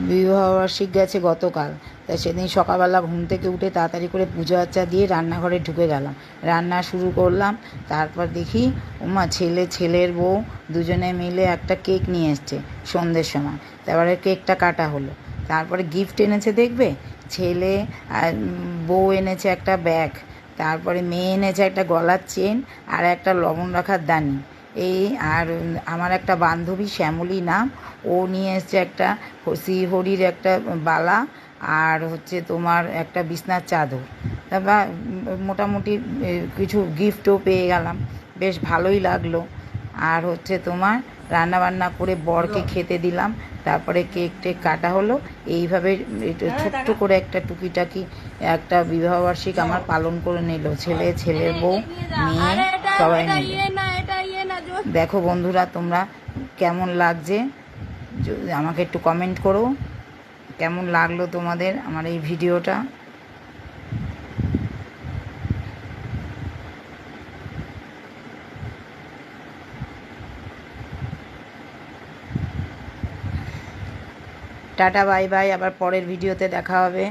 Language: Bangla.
বিবাহবার্ষিক গেছে গতকাল, তাই সেদিন সকালবেলা ঘুম থেকে উঠে তাড়াতাড়ি করে পুজো আচ্চা দিয়ে রান্নাঘরে ঢুকে গেলাম, রান্না শুরু করলাম। তারপর দেখি ওমা ছেলের বউ দুজনে মিলে একটা কেক নিয়ে এসছে সন্ধ্যের সময়। তারপরে কেকটা কাটা হলো। তারপরে গিফট এনেছে দেখবে, ছেলে আর বউ এনেছে একটা ব্যাগ, তারপরে মেয়ে এনেছে একটা গলার চেন আর একটা লবণ রাখার দানি। এই আর আমার একটা বান্ধবী শ্যামলী নাম, ও নিয়ে এসছে একটা শ্রীহরির একটা বালা আর তোমার একটা বিছনার চাদর। তারপর মোটামুটি কিছু গিফটও পেয়ে গেলাম, বেশ ভালোই লাগলো। আর তোমার রান্নাবান্না করে বরকে খেতে দিলাম, তারপরে কেক টেক কাটা হলো। এইভাবে ছোট্ট করে একটা টুকিটাকি একটা বিবাহবার্ষিক আমার পালন করে নিল ছেলের বউ মেয়ে সবাই মিলে। দেখো বন্ধুরা, তোমরা কেমন লাগছে আমাকে একটু কমেন্ট করো, কেমন লাগলো তোমাদের আমার এই ভিডিওটা। টাটা বাই বাই, আবার পরের ভিডিওতে দেখা হবে।